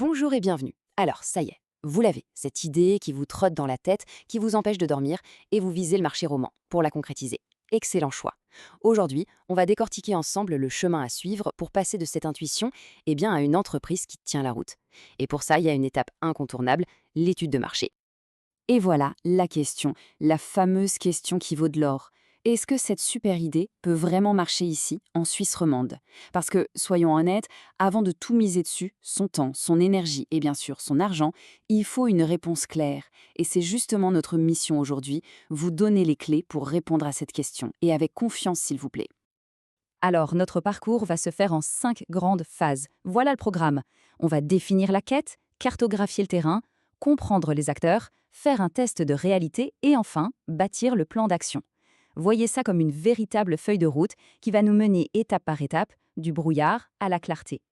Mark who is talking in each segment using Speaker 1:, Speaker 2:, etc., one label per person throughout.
Speaker 1: Bonjour et bienvenue. Alors, ça y est, vous l'avez, cette idée qui vous trotte dans la tête, qui vous empêche de dormir, et vous visez le marché roman pour la concrétiser. Excellent choix. Aujourd'hui, on va décortiquer ensemble le chemin à suivre pour passer de cette intuition à une entreprise qui tient la route. Et pour ça, il y a une étape incontournable, l'étude de marché. Et voilà la question, la fameuse question qui vaut de l'or. Est-ce que cette super idée peut vraiment marcher ici, en Suisse romande? Parce que, soyons honnêtes, avant de tout miser dessus, son temps, son énergie et bien sûr son argent, il faut une réponse claire. Et c'est justement notre mission aujourd'hui, vous donner les clés pour répondre à cette question. Et avec confiance, s'il vous plaît. Alors, notre parcours va se faire en 5 grandes phases. Voilà le programme. On va définir la quête, cartographier le terrain, comprendre les acteurs, faire un test de réalité et enfin, bâtir le plan d'action. Voyez ça comme une véritable feuille de route qui va nous mener étape par étape, du brouillard à la clarté.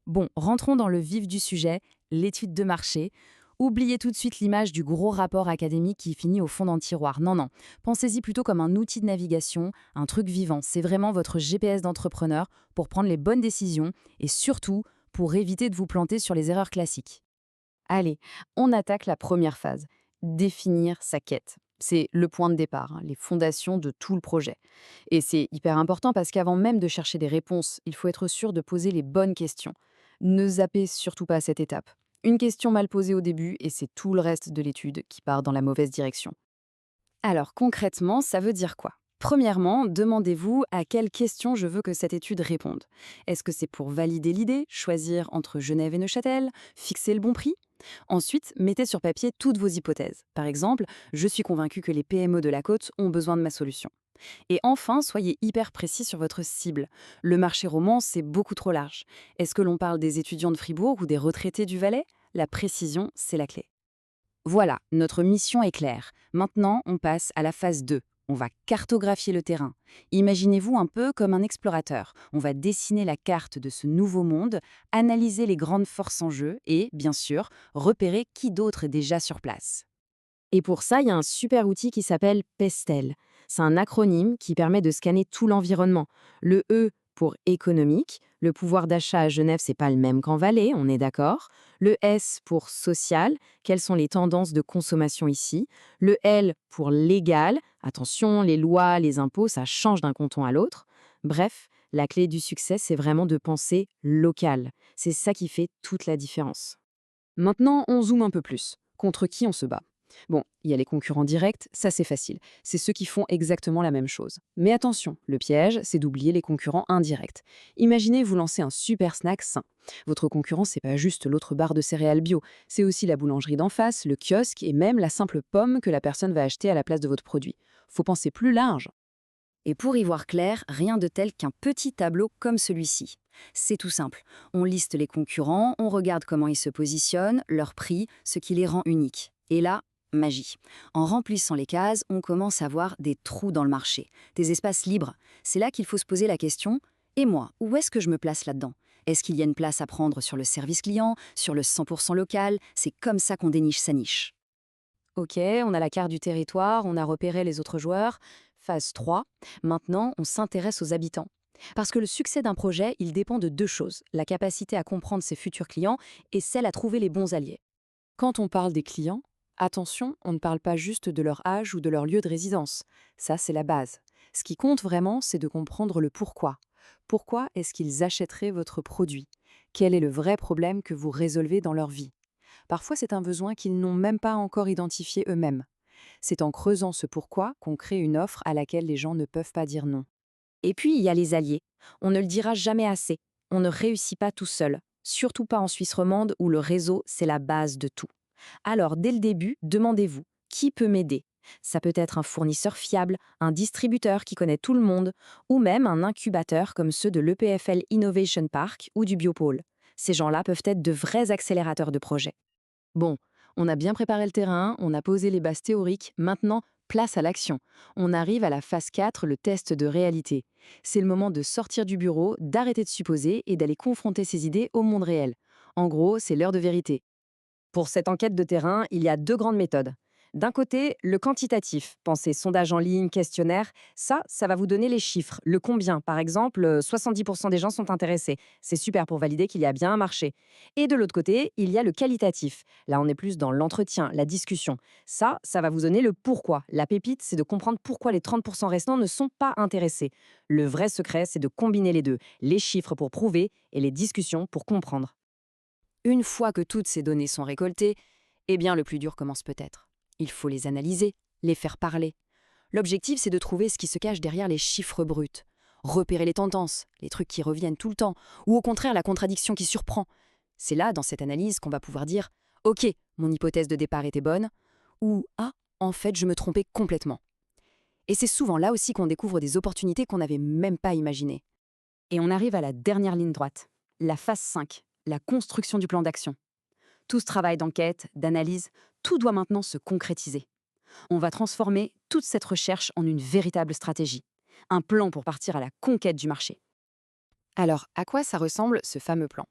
Speaker 1: Bon, rentrons dans le vif du sujet, l'étude de marché. Oubliez tout de suite l'image du gros rapport académique qui finit au fond d'un tiroir. Non, non. Pensez-y plutôt comme un outil de navigation, un truc vivant. C'est vraiment votre GPS d'entrepreneur pour prendre les bonnes décisions et surtout pour éviter de vous planter sur les erreurs classiques. Allez, on attaque la première phase. Définir sa quête. C'est le point de départ, les fondations de tout le projet. Et c'est hyper important parce qu'avant même de chercher des réponses, il faut être sûr de poser les bonnes questions. Ne zappez surtout pas cette étape. Une question mal posée au début et c'est tout le reste de l'étude qui part dans la mauvaise direction. Alors concrètement, ça veut dire quoi? Premièrement, demandez-vous à quelle question je veux que cette étude réponde. Est-ce que c'est pour valider l'idée, choisir entre Genève et Neuchâtel, fixer le bon prix? Ensuite, mettez sur papier toutes vos hypothèses. Par exemple, je suis convaincu que les PME de la côte ont besoin de ma solution. Et enfin, soyez hyper précis sur votre cible. Le marché roman, c'est beaucoup trop large. Est-ce que l'on parle des étudiants de Fribourg ou des retraités du Valais? La précision, c'est la clé. Voilà, notre mission est claire. Maintenant, on passe à la phase 2. On va cartographier le terrain. Imaginez-vous un peu comme un explorateur. On va dessiner la carte de ce nouveau monde, analyser les grandes forces en jeu et, bien sûr, repérer qui d'autre est déjà sur place. Et pour ça, il y a un super outil qui s'appelle PESTEL. C'est un acronyme qui permet de scanner tout l'environnement. Le E pour économique, le pouvoir d'achat à Genève, c'est pas le même qu'en Valais, on est d'accord. Le S pour social, quelles sont les tendances de consommation ici. Le L pour légal, attention, les lois, les impôts, ça change d'un canton à l'autre. Bref, la clé du succès, c'est vraiment de penser local. C'est ça qui fait toute la différence. Maintenant, on zoome un peu plus. Contre qui on se bat? Bon, il y a les concurrents directs, ça c'est facile. C'est ceux qui font exactement la même chose. Mais attention, le piège, c'est d'oublier les concurrents indirects. Imaginez vous lancer un super snack sain. Votre concurrent, c'est pas juste l'autre barre de céréales bio, c'est aussi la boulangerie d'en face, le kiosque et même la simple pomme que la personne va acheter à la place de votre produit. Faut penser plus large. Et pour y voir clair, rien de tel qu'un petit tableau comme celui-ci. C'est tout simple. On liste les concurrents, on regarde comment ils se positionnent, leur prix, ce qui les rend uniques. Et là, magie. En remplissant les cases, on commence à voir des trous dans le marché, des espaces libres. C'est là qu'il faut se poser la question, et moi, où est-ce que je me place là-dedans? Est-ce qu'il y a une place à prendre sur le service client, sur le 100% local? C'est comme ça qu'on déniche sa niche. Ok, on a la carte du territoire, on a repéré les autres joueurs. Phase 3. Maintenant, on s'intéresse aux habitants. Parce que le succès d'un projet, il dépend de deux choses, la capacité à comprendre ses futurs clients et celle à trouver les bons alliés. Quand on parle des clients, attention, on ne parle pas juste de leur âge ou de leur lieu de résidence. Ça, c'est la base. Ce qui compte vraiment, c'est de comprendre le pourquoi. Pourquoi est-ce qu'ils achèteraient votre produit? Quel est le vrai problème que vous résolvez dans leur vie? Parfois, c'est un besoin qu'ils n'ont même pas encore identifié eux-mêmes. C'est en creusant ce pourquoi qu'on crée une offre à laquelle les gens ne peuvent pas dire non. Et puis, il y a les alliés. On ne le dira jamais assez. On ne réussit pas tout seul. Surtout pas en Suisse romande où le réseau, c'est la base de tout. Alors, dès le début, demandez-vous, qui peut m'aider? Ça peut être un fournisseur fiable, un distributeur qui connaît tout le monde, ou même un incubateur comme ceux de l'EPFL Innovation Park ou du Biopôle. Ces gens-là peuvent être de vrais accélérateurs de projets. Bon, on a bien préparé le terrain, on a posé les bases théoriques, maintenant, place à l'action. On arrive à la phase 4, le test de réalité. C'est le moment de sortir du bureau, d'arrêter de supposer et d'aller confronter ses idées au monde réel. En gros, c'est l'heure de vérité. Pour cette enquête de terrain, il y a deux grandes méthodes.
Speaker 2: D'un côté, le quantitatif, pensez sondage en ligne, questionnaire, ça va vous donner les chiffres, le combien. Par exemple, 70% des gens sont intéressés. C'est super pour valider qu'il y a bien un marché. Et de l'autre côté, il y a le qualitatif. Là, on est plus dans l'entretien, la discussion. Ça va vous donner le pourquoi. La pépite, c'est de comprendre pourquoi les 30% restants ne sont pas intéressés. Le vrai secret, c'est de combiner les deux, les chiffres pour prouver et les discussions pour comprendre.
Speaker 1: Une fois que toutes ces données sont récoltées, eh bien le plus dur commence peut-être. Il faut les analyser, les faire parler. L'objectif, c'est de trouver ce qui se cache derrière les chiffres bruts. Repérer les tendances, les trucs qui reviennent tout le temps, ou au contraire la contradiction qui surprend. C'est là, dans cette analyse, qu'on va pouvoir dire « Ok, mon hypothèse de départ était bonne » ou « Ah, en fait, je me trompais complètement ». Et c'est souvent là aussi qu'on découvre des opportunités qu'on n'avait même pas imaginées.
Speaker 2: Et on arrive à la dernière ligne droite, la phase 5, la construction du plan d'action. Tout ce travail d'enquête, d'analyse, tout doit maintenant se concrétiser. On va transformer toute cette recherche en une véritable stratégie, un plan pour partir à la conquête du marché.
Speaker 1: Alors, à quoi ça ressemble ce fameux plan?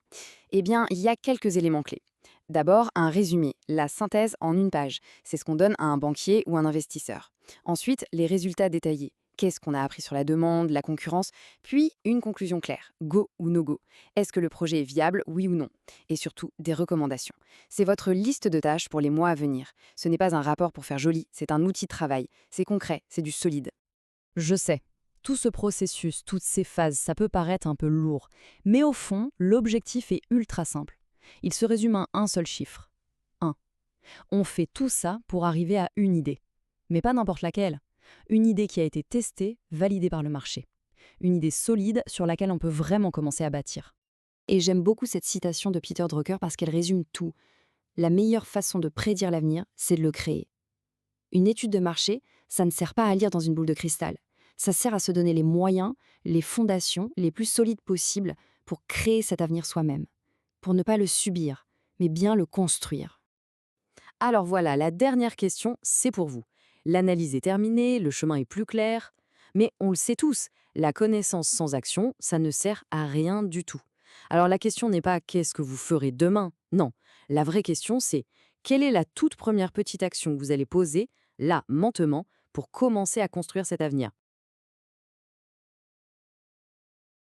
Speaker 1: Eh bien, il y a quelques éléments clés. D'abord, un résumé, la synthèse en une page. C'est ce qu'on donne à un banquier ou un investisseur. Ensuite, les résultats détaillés. Qu'est-ce qu'on a appris sur la demande, la concurrence? Puis, une conclusion claire. Go ou no go? Est-ce que le projet est viable, oui ou non? Et surtout, des recommandations. C'est votre liste de tâches pour les mois à venir. Ce n'est pas un rapport pour faire joli, c'est un outil de travail. C'est concret, c'est du solide.
Speaker 2: Je sais, tout ce processus, toutes ces phases, ça peut paraître un peu lourd. Mais au fond, l'objectif est ultra simple. Il se résume à un seul chiffre. 1. On fait tout ça pour arriver à une idée. Mais pas n'importe laquelle. Une idée qui a été testée, validée par le marché. Une idée solide sur laquelle on peut vraiment commencer à bâtir.
Speaker 1: Et j'aime beaucoup cette citation de Peter Drucker parce qu'elle résume tout. La meilleure façon de prédire l'avenir, c'est de le créer. Une étude de marché, ça ne sert pas à lire dans une boule de cristal. Ça sert à se donner les moyens, les fondations les plus solides possibles pour créer cet avenir soi-même. Pour ne pas le subir, mais bien le construire.
Speaker 2: Alors voilà, la dernière question, c'est pour vous. L'analyse est terminée, le chemin est plus clair. Mais on le sait tous, la connaissance sans action, ça ne sert à rien du tout. Alors la question n'est pas qu'est-ce que vous ferez demain? Non, la vraie question c'est quelle est la toute première petite action que vous allez poser, là, mentement, pour commencer à construire cet avenir?